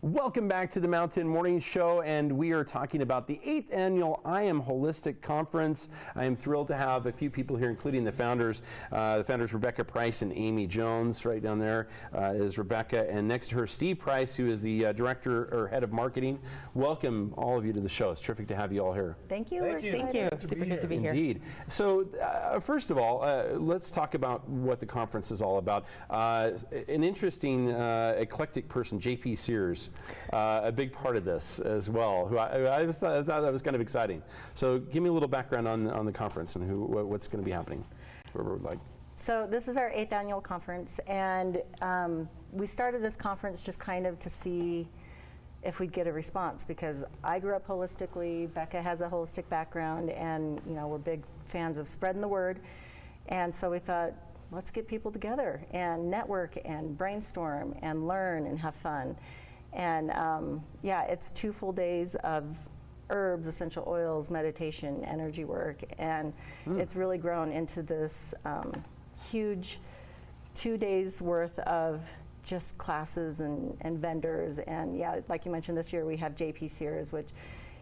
Welcome back to the Mountain Morning Show, and we are talking about the 8th annual I Am Holistic Conference. I am thrilled to have a few people here, including the founders. Rebecca Price and Amy Jones. Right down there is Rebecca, and next to her, Steve Price, who is the director or head of marketing. Welcome, all of you, to the show. It's terrific to have you all here. Thank you. Thank you. Super good to be here. Indeed. So, first of all, let's talk about what the conference is all about. An interesting, eclectic person, J.P. Sears. A big part of this as well. Who I thought that was kind of exciting. So give me a little background on the conference and what's going to be happening. So this is our 8th annual conference, and we started this conference just kind of to see if we'd get a response, because I grew up holistically, Becca has a holistic background, and we're big fans of spreading the word. And so we thought, let's get people together and network and brainstorm and learn and have fun. And it's 2 full days of herbs, essential oils, meditation, energy work, and it's really grown into this huge 2 days worth of just classes and vendors. And like you mentioned, this year we have J.P. Sears, which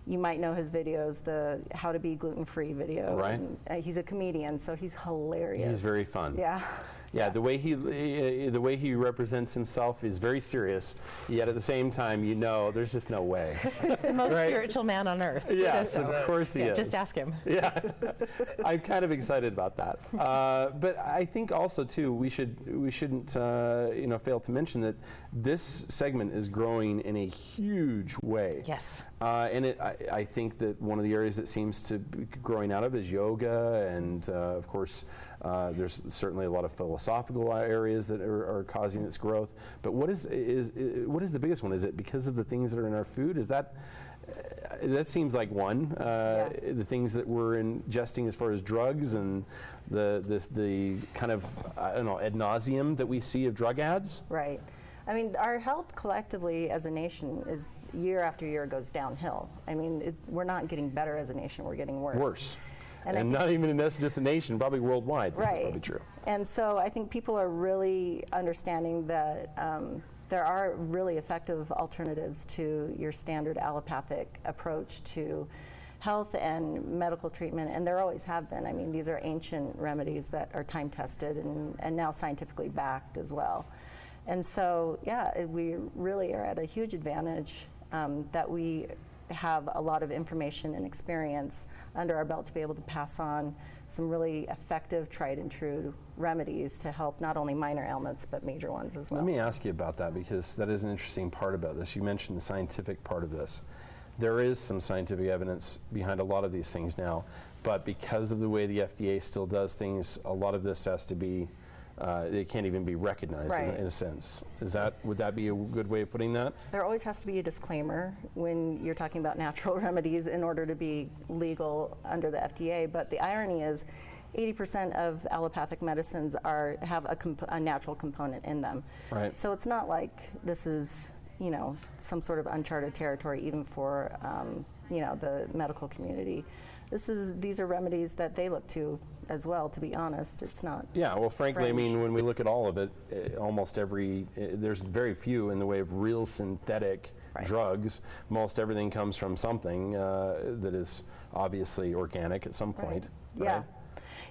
you might know his videos, the How to Be Gluten-Free video. Right. And, he's a comedian, so he's hilarious. He's very fun. Yeah. Yeah, the way he represents himself is very serious, yet at the same time, there's just no way. He's the most spiritual man on earth. Yes, of course he is. Just ask him. Yeah, I'm kind of excited about that. But I think also too, we shouldn't fail to mention that this segment is growing in a huge way. Yes. And I think that one of the areas that seems to be growing out of is yoga, and of course, there's certainly a lot of philosophical areas that are causing its growth. But what is the biggest one? Is it because of the things that are in our food? Is that seems like one. The things that we're ingesting as far as drugs and the kind of, I don't know, ad nauseum that we see of drug ads. Right. I mean, our health collectively as a nation is year after year goes downhill. I mean, we're not getting better as a nation, we're getting worse. Worse. And not even in just a nation, probably worldwide. This is probably true. And so I think people are really understanding that there are really effective alternatives to your standard allopathic approach to health and medical treatment, and there always have been. I mean, these are ancient remedies that are time tested and now scientifically backed as well. And so, we really are at a huge advantage that we have a lot of information and experience under our belt to be able to pass on some really effective, tried and true remedies to help not only minor ailments but major ones as well. Let me ask you about that, because that is an interesting part about this. You mentioned the scientific part of this. There is some scientific evidence behind a lot of these things now, but because of the way the FDA still does things, a lot of this has to be it can't even be recognized in a sense. Would that be a good way of putting that? There always has to be a disclaimer when you're talking about natural remedies in order to be legal under the FDA, but the irony is 80% of allopathic medicines have a natural component in them. Right. So it's not like this is some sort of uncharted territory even for the medical community. These are remedies that they look to as well, to be honest. It's not. Yeah, well, frankly, fringe. I mean, when we look at all of it, almost there's very few in the way of real synthetic drugs. Most everything comes from something that is obviously organic at some point. Right?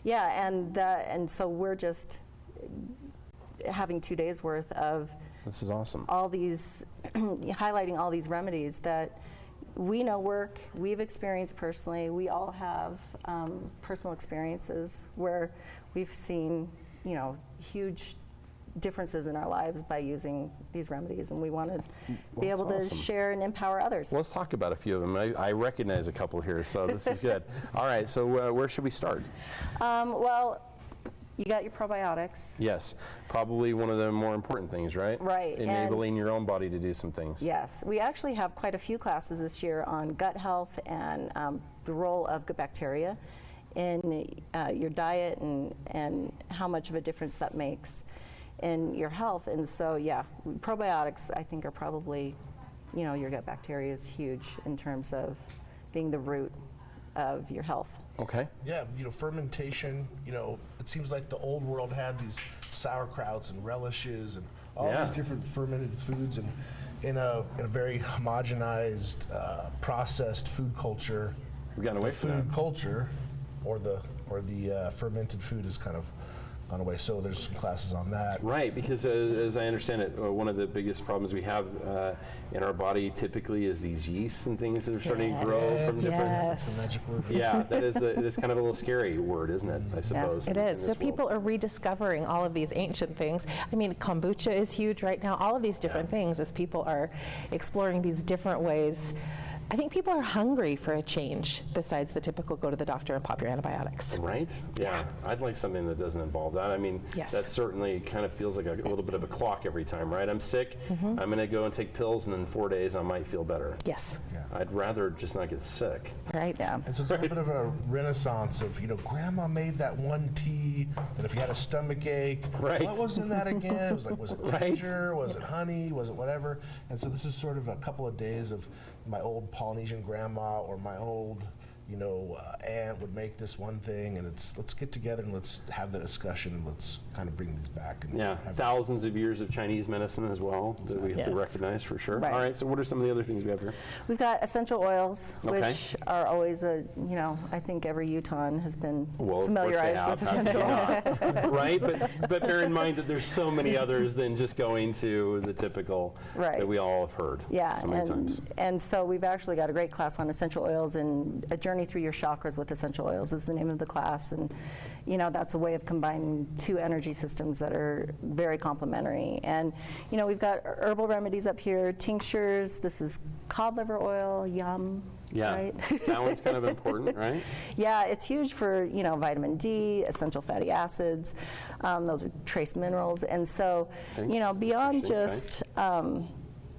Yeah, and so we're just having 2 days worth of. This is awesome. All these highlighting all these remedies that we know work, we've experienced personally. We all have personal experiences where we've seen, huge differences in our lives by using these remedies, and we want to be able to share and empower others. Well, let's talk about a few of them. I recognize a couple here, so this is good. All right, so where should we start? Well, you got your probiotics. Yes, probably one of the more important things, right? Right. Enabling your own body to do some things. Yes, we actually have quite a few classes this year on gut health and the role of good bacteria in your diet and how much of a difference that makes in your health. And so, probiotics I think are probably, your gut bacteria is huge in terms of being the root of your health. Okay. Yeah, fermentation, it seems like the old world had these sauerkrauts and relishes and all these different fermented foods, and in a very homogenized, processed food culture, We've gotten away the from food that. culture or the fermented food has kind of gone away. So there's some classes on that. Right, because as I understand it, one of the biggest problems we have in our body typically is these yeasts and things that are starting to grow from different. Yes. That's a magic word. Yeah, that is it's kind of a little scary word, isn't it? I suppose. It in is. this So world. people are rediscovering all of these ancient things. I mean, kombucha is huge right now. All of these different things as people are exploring these different ways. I think people are hungry for a change besides the typical go to the doctor and pop your antibiotics. Right? Yeah. I'd like something that doesn't involve that. I mean, Yes. that certainly kind of feels like a little bit of a clock every time, right? I'm sick. I'm going to go and take pills, and in 4 days I might feel better. Yes. I'd rather just not get sick. Right? Yeah. And so it's a bit of a renaissance of, Grandma made that one tea, and if you had a stomach ache, Right. what was in that again? It was like, was it Right. ginger? Was it honey? Was it whatever? And so this is sort of a couple of days of my old Polynesian grandma or my old, aunt would make this one thing, and let's get together and let's have the discussion. Let's kind of bring these back. And Yeah, have thousands of years of Chinese medicine as well that we have to Yes. recognize for sure. Right. All right, so what are some of the other things we have here? We've got essential oils, Okay. which are always I think every Utahn has been Well, familiarized of with course they essential have. oils. How could you not? Right, but bear in mind that there's so many others than just going to the typical Right. that we all have heard Yeah, so many times. and so we've actually got a great class on essential oils, and A Journey Through Your Chakras with Essential Oils is the name of the class. And, that's a way of combining two energy systems that are very complementary. And, we've got herbal remedies up here, tinctures. This is cod liver oil, yum. Yeah, Right? that one's kind of important, right? Yeah, it's huge for, vitamin D, essential fatty acids. Those are trace minerals. And so, Okay, that's beyond interesting, just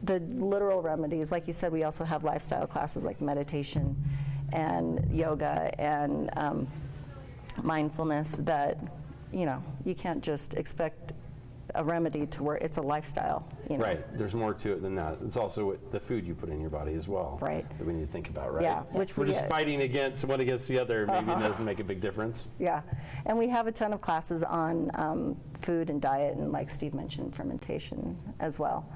the literal remedies, like you said, we also have lifestyle classes like meditation and yoga and mindfulness that, you can't just expect a remedy to work. It's a lifestyle, Right, there's more to it than that. It's also the food you put in your body as well. Right. That we need to think about, right? Yeah, which We're we just get. fighting against one against the other. Maybe it doesn't make a big difference. Yeah, and we have a ton of classes on food and diet, and like Steve mentioned, fermentation as well.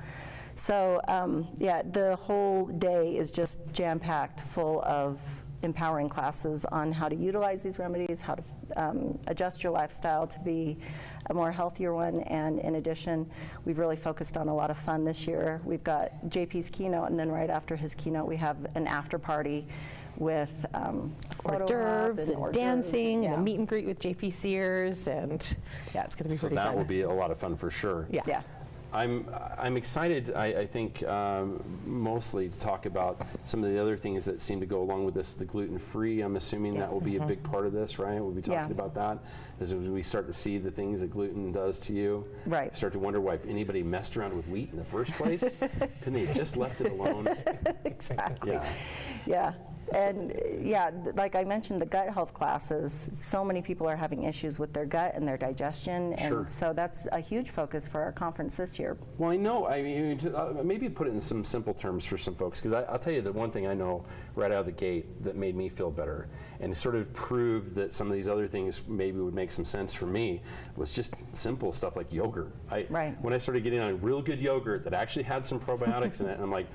So the whole day is just jam-packed full of empowering classes on how to utilize these remedies, how to adjust your lifestyle to be a more healthier one. And in addition, we've really focused on a lot of fun this year. We've got JP's keynote, and then right after his keynote, we have an after party with Hors photo d'oeuvres op and hors dancing d'oeuvres. and a meet and greet with JP Sears, and it's going to be So pretty that fun. will be a lot of fun for sure. Yeah. Yeah. I'm excited, I think, mostly to talk about some of the other things that seem to go along with this. The gluten-free, I'm assuming that Yes. will be a big part of this, right? We'll be talking Yeah. about that as we start to see the things that gluten does to you. Right. Start to wonder why anybody messed around with wheat in the first place. Couldn't they have just left it alone? Exactly. Yeah. Yeah. And like I mentioned, the gut health classes, so many people are having issues with their gut and their digestion. Sure. And so that's a huge focus for our conference this year. Well, I know. I mean, maybe put it in some simple terms for some folks, because I'll tell you the one thing I know right out of the gate that made me feel better and sort of proved that some of these other things maybe would make some sense for me was just simple stuff like yogurt. Right. When I started getting on real good yogurt that actually had some probiotics in it, I'm like,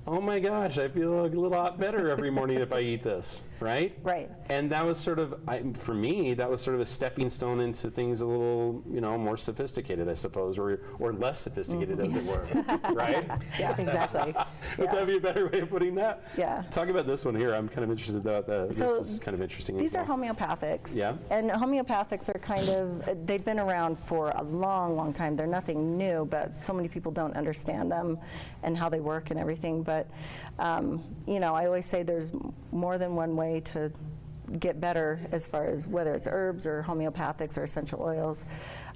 oh my gosh, I feel a little lot better every morning if I eat this, right? Right. And that was sort of, for me, that was sort of a stepping stone into things a little, more sophisticated, I suppose, or less sophisticated, as it were, right? Yeah. Exactly. Would that be a better way of putting that? Yeah. Talk about this one here. I'm kind of interested about that. So this is kind of interesting. These as are well. homeopathics. Yeah. And homeopathics are kind of, they've been around for a long, long time. They're nothing new, but so many people don't understand them and how they work and everything. But, I always say there's more than one way to get better as far as whether it's herbs or homeopathics or essential oils.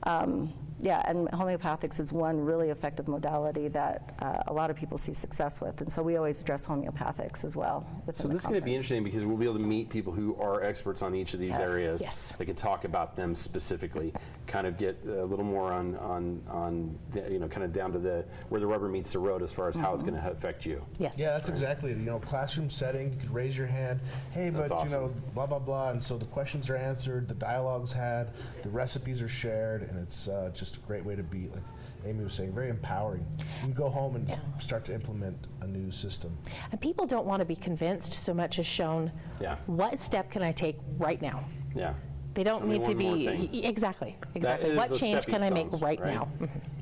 And homeopathics is one really effective modality that a lot of people see success with, and so we always address homeopathics as well. So this is going to be interesting because we'll be able to meet people who are experts on each of these Yes. areas. Yes. They can talk about them specifically, kind of get a little more on kind of down to where the rubber meets the road as far as how it's going to affect you. Yes. Yeah, that's exactly it. Classroom setting, you could raise your hand. Hey, That's but awesome. blah blah, blah, blah. And so the questions are answered, the dialogue's had, the recipes are shared, and it's just a great way to be, like Amy was saying, very empowering. You can go home and start to implement a new system. And people don't want to be convinced so much as shown, what step can I take right now? Yeah. They don't Show me need to one more be, thing. exactly. is What those change stepping can I make stones, right right? now?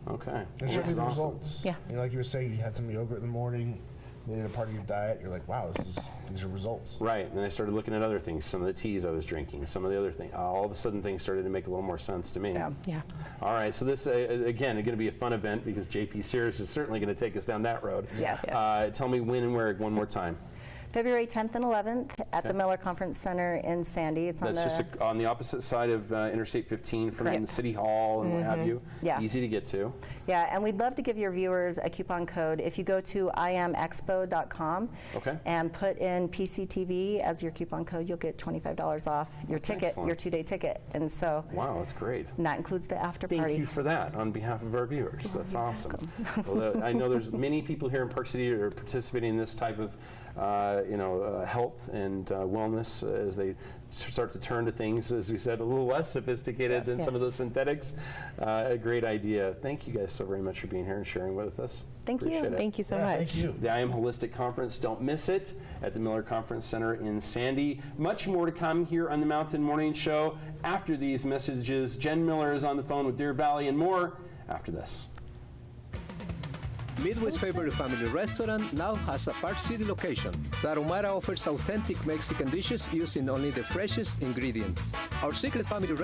Okay. And Well, show this you is the awesome. results. Yeah. You know, like you were saying, you had some yogurt in the morning, made it a part of your diet. You're like, wow, these are results. Right, and then I started looking at other things, some of the teas I was drinking, some of the other things. All of a sudden things started to make a little more sense to me. Yeah. All right, so this, again, is going to be a fun event because JP Sears is certainly going to take us down that road. Yes. Tell me when and where one more time. February 10th and 11th at the Miller Conference Center in Sandy. It's That's on just on the opposite side of Interstate 15 from Correct. City Hall and what have you. Yeah. Easy to get to. Yeah, and we'd love to give your viewers a coupon code. If you go to iamexpo.com and put in PCTV as your coupon code, you'll get $25 off your ticket, excellent. your 2-day ticket. And so Wow, that's great. and that includes the after Thank party. you for that on behalf of our viewers. That's awesome. Well, I know there's many people here in Park City that are participating in this type of health and wellness as they start to turn to things, as we said, a little less sophisticated than some of those synthetics. A great idea. Thank you guys so very much for being here and sharing with us. Thank you. Appreciate it. Thank you so much. Thank you. The I Am Holistic Conference, don't miss it, at the Miller Conference Center in Sandy. Much more to come here on the Mountain Morning Show. After these messages, Jen Miller is on the phone with Deer Valley and more after this. Midway's favorite family restaurant now has a Park City location. Tarahumara offers authentic Mexican dishes using only the freshest ingredients. Our secret family